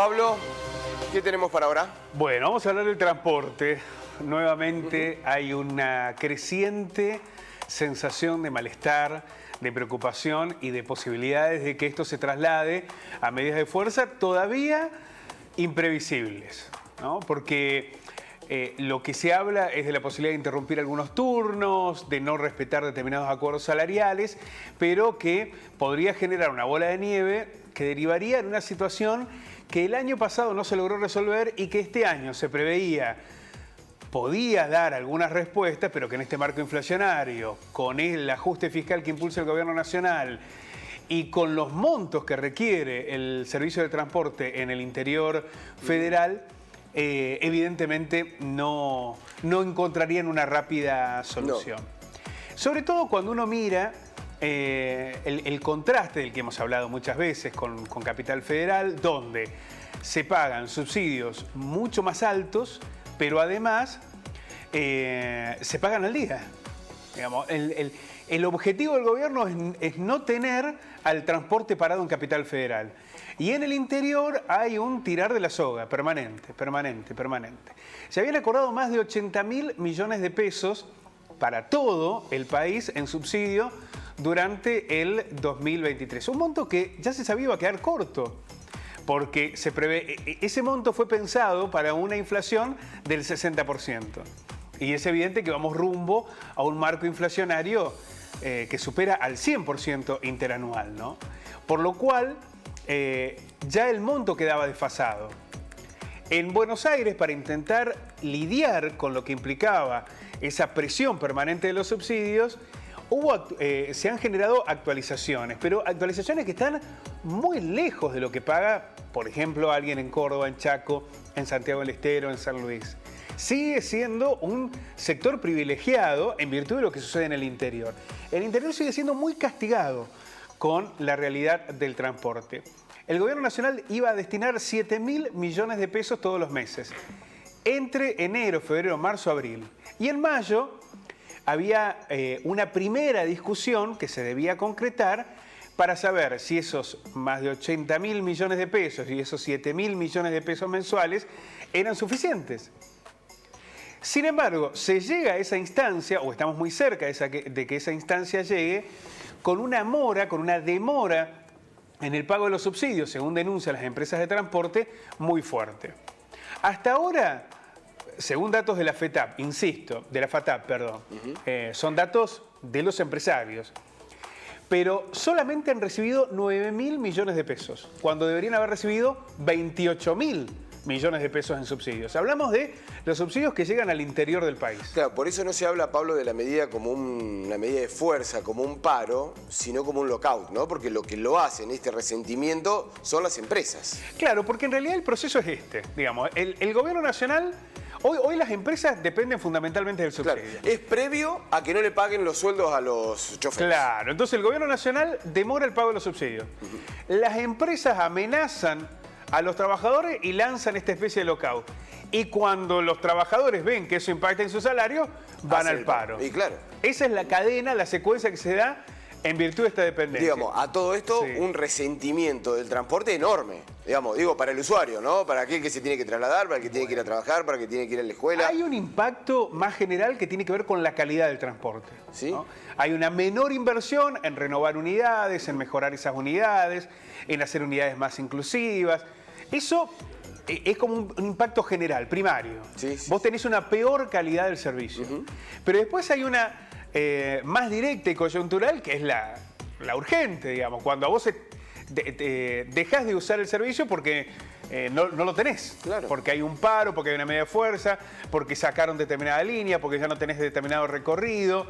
Pablo, ¿qué tenemos para ahora? Bueno, vamos a hablar del transporte. Nuevamente hay una creciente sensación de malestar, de preocupación y de posibilidades de que esto se traslade a medidas de fuerza todavía imprevisibles, ¿no? Porque lo que se habla es de la posibilidad de interrumpir algunos turnos, de no respetar determinados acuerdos salariales, pero que podría generar una bola de nieve que derivaría en una situación que el año pasado no se logró resolver y que este año se preveía podía dar algunas respuestas, pero que en este marco inflacionario, con el ajuste fiscal que impulsa el gobierno nacional y con los montos que requiere el servicio de transporte en el interior federal, evidentemente no encontrarían una rápida solución. No. Sobre todo cuando uno mira el contraste del que hemos hablado muchas veces con Capital Federal, donde se pagan subsidios mucho más altos, pero además se pagan al día. Digamos, el objetivo del gobierno es no tener al transporte parado en Capital Federal. Y en el interior hay un tirar de la soga permanente. Se habían acordado más de 80.000 millones de pesos para todo el país en subsidio durante el 2023. Un monto que ya se sabía iba a quedar corto, porque se prevé, ese monto fue pensado para una inflación del 60%. Y es evidente que vamos rumbo a un marco inflacionario que supera al 100% interanual, ¿no? Por lo cual, ya el monto quedaba desfasado. En Buenos Aires, para intentar lidiar con lo que implicaba esa presión permanente de los subsidios, se han generado actualizaciones, pero actualizaciones que están muy lejos de lo que paga, por ejemplo, alguien en Córdoba, en Chaco, en Santiago del Estero, en San Luis. Sigue siendo un sector privilegiado en virtud de lo que sucede en el interior. El interior sigue siendo muy castigado con la realidad del transporte. El gobierno nacional iba a destinar 7.000 millones de pesos todos los meses, entre enero, febrero, marzo, abril. Y en mayo había una primera discusión que se debía concretar para saber si esos más de 80.000 millones de pesos y esos 7.000 millones de pesos mensuales eran suficientes. Sin embargo, se llega a esa instancia, o estamos muy cerca de que esa instancia llegue, con una demora en el pago de los subsidios, según denuncian las empresas de transporte, muy fuerte. Hasta ahora, según datos de la FATAP, son datos de los empresarios, pero solamente han recibido 9.000 millones de pesos, cuando deberían haber recibido 28.000 millones de pesos en subsidios. Hablamos de los subsidios que llegan al interior del país. Claro, por eso no se habla, Pablo, de la medida como una medida de fuerza, como un paro, sino como un lockout, ¿no? Porque lo que lo hace en este resentimiento son las empresas. Claro, porque en realidad el proceso es digamos, el gobierno nacional, hoy las empresas dependen fundamentalmente del subsidio. Claro, es previo a que no le paguen los sueldos a los choferes. Claro, entonces el gobierno nacional demora el pago de los subsidios. Las empresas amenazan a los trabajadores y lanzan esta especie de lockout. Y cuando los trabajadores ven que eso impacta en su salario, van al paro. Y claro. Esa es la cadena, la secuencia que se da en virtud de esta dependencia. Digamos, a todo esto, sí, un resentimiento del transporte enorme. Digamos, para el usuario, ¿no? Para aquel que se tiene que trasladar, para el que tiene que ir a trabajar, para el que tiene que ir a la escuela. Hay un impacto más general que tiene que ver con la calidad del transporte, ¿sí? ¿no? Hay una menor inversión en renovar unidades, en mejorar esas unidades, en hacer unidades más inclusivas. Eso es como un impacto general, primario. Sí, sí. Vos tenés una peor calidad del servicio. Pero después hay una más directa y coyuntural, que es la urgente, digamos. Cuando a vos dejás de usar el servicio porque no lo tenés. Claro. Porque hay un paro, porque hay una media fuerza, porque sacaron determinada línea, porque ya no tenés determinado recorrido.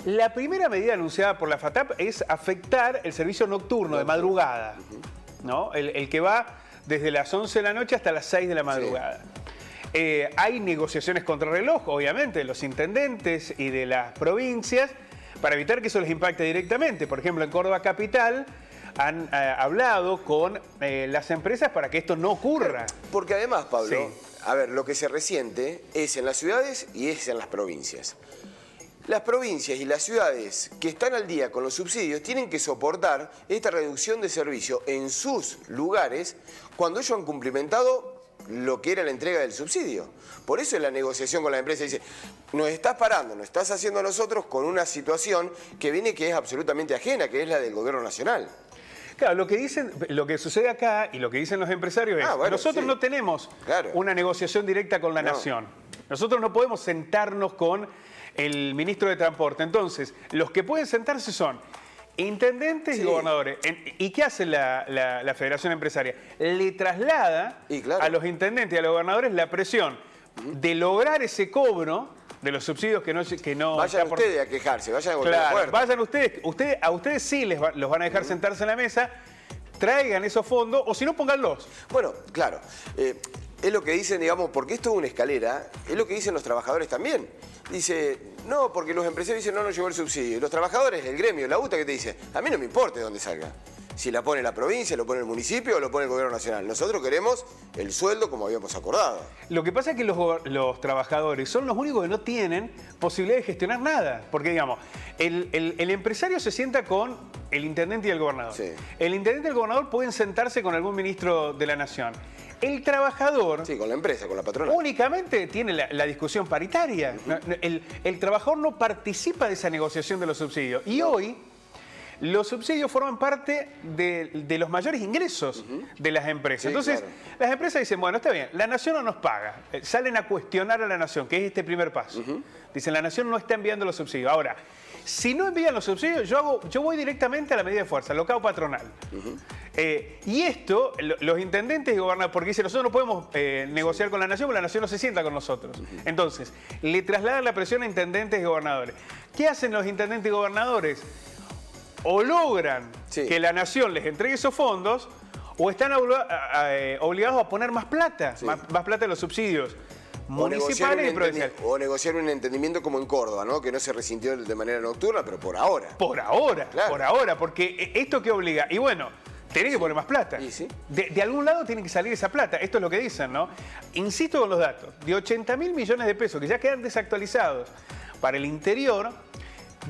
La primera medida anunciada por la FATAP es afectar el servicio nocturno de madrugada, ¿no? El que va desde las 11 de la noche hasta las 6 de la madrugada. Sí. Hay negociaciones contra reloj, obviamente, de los intendentes y de las provincias, para evitar que eso les impacte directamente. Por ejemplo, en Córdoba Capital han hablado con las empresas para que esto no ocurra. Porque además, Pablo, sí, a ver, lo que se resiente es en las ciudades y es en las provincias. Las provincias y las ciudades que están al día con los subsidios tienen que soportar esta reducción de servicio en sus lugares cuando ellos han cumplimentado lo que era la entrega del subsidio. Por eso en la negociación con la empresa dice, nos estás parando, nos estás haciendo a nosotros con una situación que viene que es absolutamente ajena, que es la del gobierno nacional. Claro, lo que sucede acá y lo que dicen los empresarios es, bueno, nosotros no tenemos una negociación directa con la nación. Nosotros no podemos sentarnos con el ministro de Transporte. Entonces, los que pueden sentarse son intendentes y gobernadores. ¿Y qué hace la Federación Empresaria? Le traslada a los intendentes y a los gobernadores la presión de lograr ese cobro de los subsidios que no vayan ustedes a quejarse, vayan a golpear la puerta. Vayan a ustedes sí los van a dejar sentarse en la mesa, traigan esos fondos, o si no, pónganlos. Bueno, claro, es lo que dicen, digamos, porque esto es una escalera, es lo que dicen los trabajadores también. Dice, no, porque los empresarios dicen, no llegó el subsidio. Y los trabajadores, el gremio, la UTA, que te dice, a mí no me importa de dónde salga. Si la pone la provincia, lo pone el municipio o lo pone el gobierno nacional. Nosotros queremos el sueldo como habíamos acordado. Lo que pasa es que los trabajadores son los únicos que no tienen posibilidad de gestionar nada. Porque, digamos, el empresario se sienta con el intendente y el gobernador. Sí. El intendente y el gobernador pueden sentarse con algún ministro de la nación. El trabajador... Sí, con la empresa, con la patronal. Únicamente tiene la discusión paritaria. El trabajador no participa de esa negociación de los subsidios. Y hoy... los subsidios forman parte de los mayores ingresos de las empresas. Entonces, las empresas dicen, bueno, está bien, la nación no nos paga. Salen a cuestionar a la nación, que es este primer paso. Dicen, la nación no está enviando los subsidios. Ahora, si no envían los subsidios, yo voy directamente a la medida de fuerza, al locao patronal. Y esto, los intendentes y gobernadores, porque dicen, nosotros no podemos negociar con la nación, porque la nación no se sienta con nosotros. Entonces, le trasladan la presión a intendentes y gobernadores. ¿Qué hacen los intendentes y gobernadores? O logran que la nación les entregue esos fondos, o están obligados a poner más plata, más plata en los subsidios municipales y provinciales. O negociar un entendimiento como en Córdoba, ¿no? Que no se resintió de manera nocturna, pero por ahora. Por ahora, porque ¿esto qué obliga? Y bueno, tenés que poner más plata. De algún lado tiene que salir esa plata, esto es lo que dicen, ¿no? Insisto con los datos, de 80.000 millones de pesos que ya quedan desactualizados para el interior,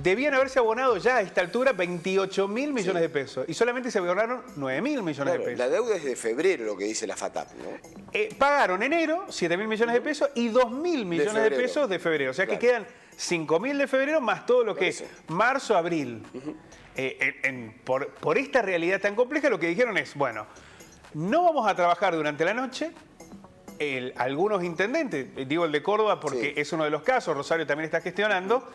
debían haberse abonado ya a esta altura 28.000 millones de pesos. Y solamente se abonaron 9.000 millones de pesos. La deuda es de febrero, lo que dice la FATAP, ¿no? Pagaron enero 7.000 millones de pesos y 2.000 millones de pesos de febrero. O sea que quedan 5.000 de febrero más todo lo que es marzo, abril. Por esta realidad tan compleja, lo que dijeron es, bueno, no vamos a trabajar durante la noche. Algunos intendentes, digo el de Córdoba porque es uno de los casos, Rosario también está gestionando,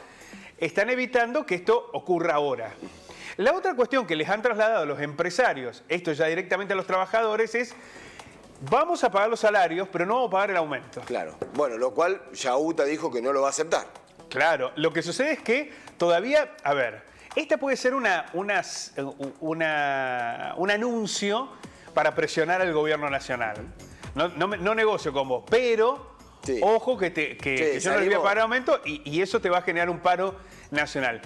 están evitando que esto ocurra ahora. La otra cuestión que les han trasladado los empresarios, esto ya directamente a los trabajadores, es vamos a pagar los salarios, pero no vamos a pagar el aumento. Claro. Bueno, lo cual ya UTA dijo que no lo va a aceptar. Claro. Lo que sucede es que todavía, a ver, esta puede ser un anuncio para presionar al gobierno nacional. No negocio con vos, pero... ojo que yo no les voy a pagar aumento y eso te va a generar un paro nacional.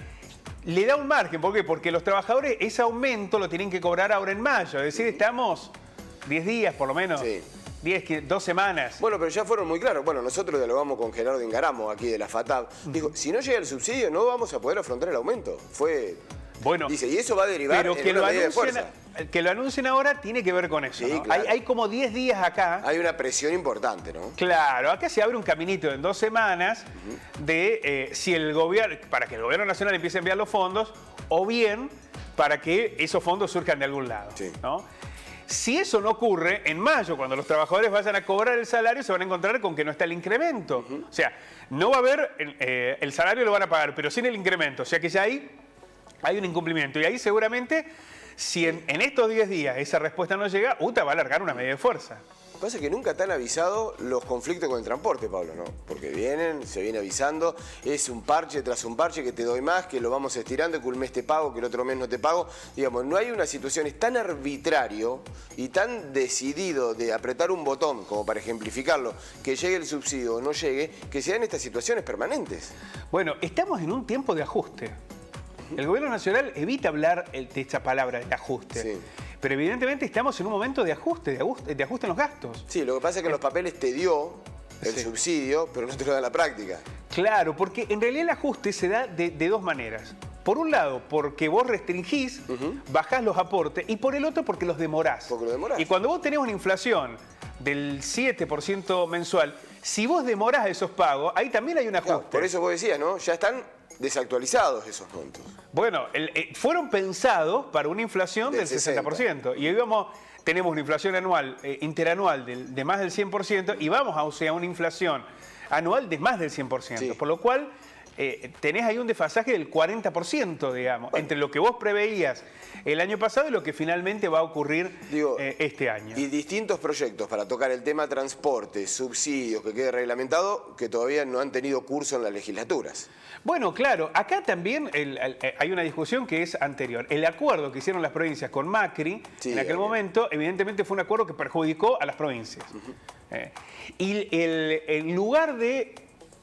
Le da un margen, ¿por qué? Porque los trabajadores ese aumento lo tienen que cobrar ahora en mayo, es decir, estamos 10 días por lo menos, 2 semanas. Bueno, pero ya fueron muy claros. Bueno, nosotros dialogamos con Gerardo Ingaramo aquí de la FATAP. Dijo, si no llega el subsidio no vamos a poder afrontar el aumento. Dice, y eso va a derivar en una medida de fuerza. Que lo anuncien ahora tiene que ver con eso, ¿no? Claro. Hay como 10 días acá. Hay una presión importante, ¿no? Claro, acá se abre un caminito en 2 semanas de si el gobierno, para que el gobierno nacional empiece a enviar los fondos, o bien para que esos fondos surjan de algún lado, ¿no? Si eso no ocurre, en mayo, cuando los trabajadores vayan a cobrar el salario, se van a encontrar con que no está el incremento. O sea, no va a haber, el salario lo van a pagar, pero sin el incremento. O sea que ya hay un incumplimiento. Y ahí seguramente, si en estos 10 días esa respuesta no llega, UTA va a alargar una medida de fuerza. Lo que pasa es que nunca te han avisado los conflictos con el transporte, Pablo, ¿no? Porque se viene avisando, es un parche tras un parche, que te doy más, que lo vamos estirando, que un mes te pago, que el otro mes no te pago. Digamos, no hay una situación, es tan arbitrario y tan decidido de apretar un botón, como para ejemplificarlo, que llegue el subsidio o no llegue, que se dan estas situaciones permanentes. Bueno, estamos en un tiempo de ajuste. El gobierno nacional evita hablar de esta palabra, de ajuste. Pero evidentemente estamos en un momento de ajuste en los gastos. Sí, lo que pasa es que en los papeles te dio el subsidio, pero no te lo da en la práctica. Claro, porque en realidad el ajuste se da de dos maneras. Por un lado, porque vos restringís, bajás los aportes, y por el otro, porque los demorás. Porque lo demorás. Y cuando vos tenés una inflación del 7% mensual, si vos demorás esos pagos, ahí también hay un ajuste. Claro, por eso vos decías, ¿no? Ya están desactualizados esos montos. Bueno, fueron pensados para una inflación del 60%. Y hoy tenemos una inflación anual, interanual de más del 100%, y vamos a una inflación anual de más del 100%. Sí. Por lo cual tenés ahí un desfasaje del 40%, digamos, entre lo que vos preveías el año pasado y lo que finalmente va a ocurrir este año. Y distintos proyectos para tocar el tema transporte, subsidios, que quede reglamentado, que todavía no han tenido curso en las legislaturas. Bueno, claro, acá también hay una discusión que es anterior. El acuerdo que hicieron las provincias con Macri en aquel momento, evidentemente fue un acuerdo que perjudicó a las provincias. Y en lugar de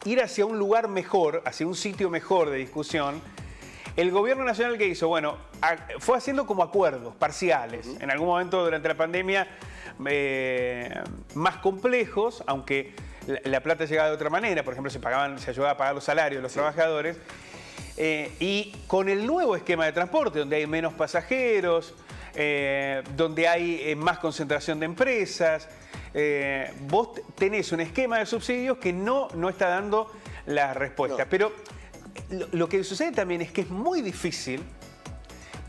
ir hacia un lugar mejor, hacia un sitio mejor de discusión, el gobierno nacional, ¿qué hizo? Bueno, fue haciendo como acuerdos parciales. En algún momento durante la pandemia más complejos, aunque la plata llegaba de otra manera. Por ejemplo, se ayudaba a pagar los salarios de los trabajadores. Y con el nuevo esquema de transporte, donde hay menos pasajeros, donde hay más concentración de empresas, vos tenés un esquema de subsidios que no está dando la respuesta. No. Pero lo que sucede también es que es muy difícil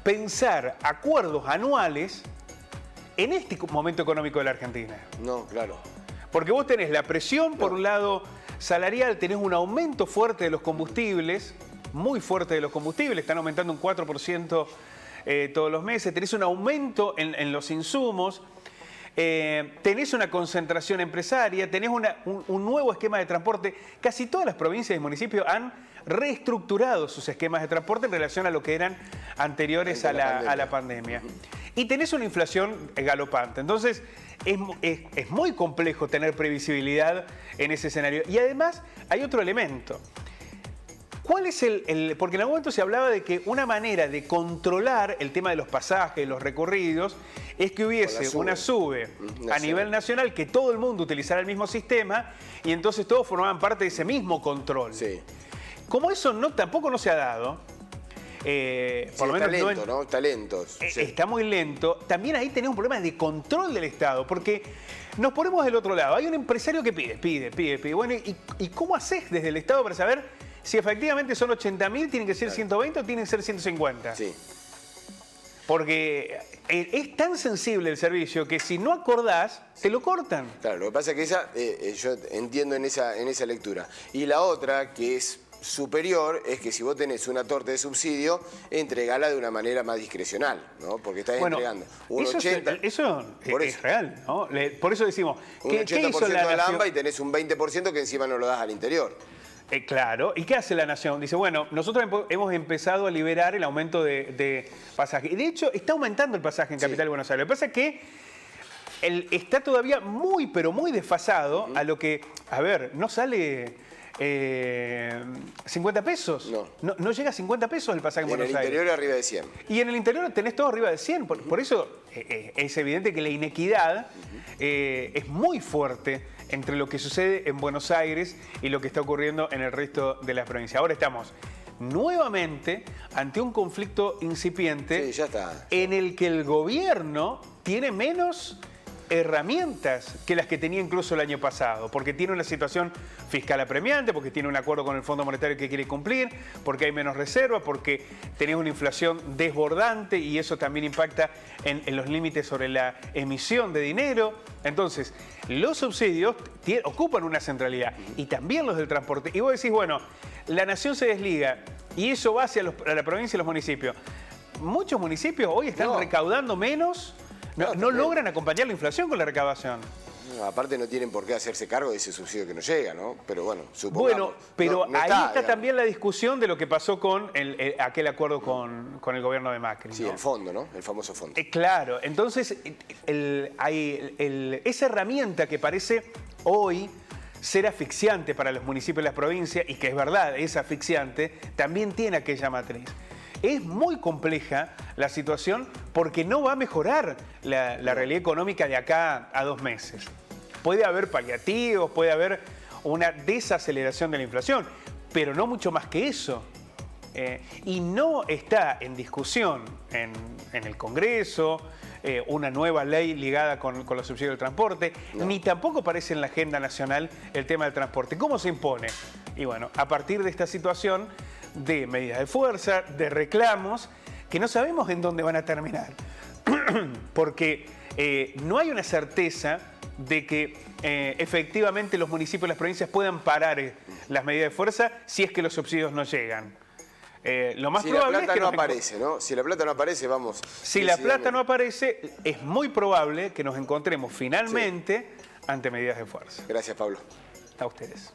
pensar acuerdos anuales en este momento económico de la Argentina. No, claro. Porque vos tenés la presión, por un lado, salarial, tenés un aumento fuerte de los combustibles, muy fuerte de los combustibles, están aumentando un 4% todos los meses, tenés un aumento en los insumos, tenés una concentración empresaria, tenés un nuevo esquema de transporte. Casi todas las provincias y municipios han reestructurado sus esquemas de transporte en relación a lo que eran anteriores a la pandemia. Y tenés una inflación galopante. Entonces, es muy complejo tener previsibilidad en ese escenario. Y además, hay otro elemento. ¿Cuál es porque en algún momento se hablaba de que una manera de controlar el tema de los pasajes, los recorridos, es que hubiese una SUBE a nivel nacional, que todo el mundo utilizara el mismo sistema y entonces todos formaban parte de ese mismo control. Sí. Como eso tampoco no se ha dado, por lo menos lento, ¿no? Está lento. Sí. Está muy lento. También ahí tenés un problema de control del Estado, porque nos ponemos del otro lado. Hay un empresario que pide. Bueno, ¿y cómo haces desde el Estado para saber si efectivamente son 80.000, tienen que ser 120 o tienen que ser 150? Sí. Porque es tan sensible el servicio que si no acordás, te lo cortan. Claro, lo que pasa es que yo entiendo en esa lectura. Y la otra, que es superior, es que si vos tenés una torta de subsidio, entregala de una manera más discrecional, ¿no? Porque estás entregando un 80%. Eso es real, ¿no? Por eso decimos, un 80% de la AMBA y tenés un 20% que encima no lo das al interior. Claro. ¿Y qué hace la Nación? Dice, bueno, nosotros hemos empezado a liberar el aumento de pasaje. Y de hecho, está aumentando el pasaje en Capital de Buenos Aires. Lo que pasa es que está todavía muy, pero muy desfasado a lo que, no sale 50 pesos. No llega a 50 pesos el pasaje en Buenos Aires. En el interior arriba de 100. Y en el interior tenés todo arriba de 100. Por eso es evidente que la inequidad es muy fuerte entre lo que sucede en Buenos Aires y lo que está ocurriendo en el resto de las provincias. Ahora estamos nuevamente ante un conflicto incipiente en el que el gobierno tiene menos herramientas que las que tenía incluso el año pasado, porque tiene una situación fiscal apremiante, porque tiene un acuerdo con el Fondo Monetario que quiere cumplir, porque hay menos reservas, porque tenés una inflación desbordante y eso también impacta en los límites sobre la emisión de dinero. Entonces, los subsidios ocupan una centralidad y también los del transporte. Y vos decís, bueno, la Nación se desliga y eso va hacia la provincia y los municipios. Muchos municipios hoy están recaudando menos. No logran acompañar la inflación con la recaudación. No, aparte no tienen por qué hacerse cargo de ese subsidio que no llega, ¿no? Pero bueno, supongamos. Bueno, pero ahí está también la discusión de lo que pasó con aquel acuerdo con el gobierno de Macri. Sí, ¿no? el fondo, ¿no? El famoso fondo. Claro, entonces esa herramienta que parece hoy ser asfixiante para los municipios y las provincias, y que es verdad, es asfixiante, también tiene aquella matriz. Es muy compleja la situación porque no va a mejorar la realidad económica de acá a 2 meses. Puede haber paliativos, puede haber una desaceleración de la inflación, pero no mucho más que eso. Y no está en discusión en el Congreso una nueva ley ligada con los subsidios del transporte, ni tampoco aparece en la agenda nacional el tema del transporte. ¿Cómo se impone? Y bueno, a partir de esta situación de medidas de fuerza, de reclamos, que no sabemos en dónde van a terminar, porque no hay una certeza de que efectivamente los municipios y las provincias puedan parar las medidas de fuerza si es que los subsidios no llegan. Lo más probable es que la plata es que no aparece, ¿no? Si la plata no aparece, vamos. Si la plata no aparece, es muy probable que nos encontremos finalmente ante medidas de fuerza. Gracias, Pablo. A ustedes.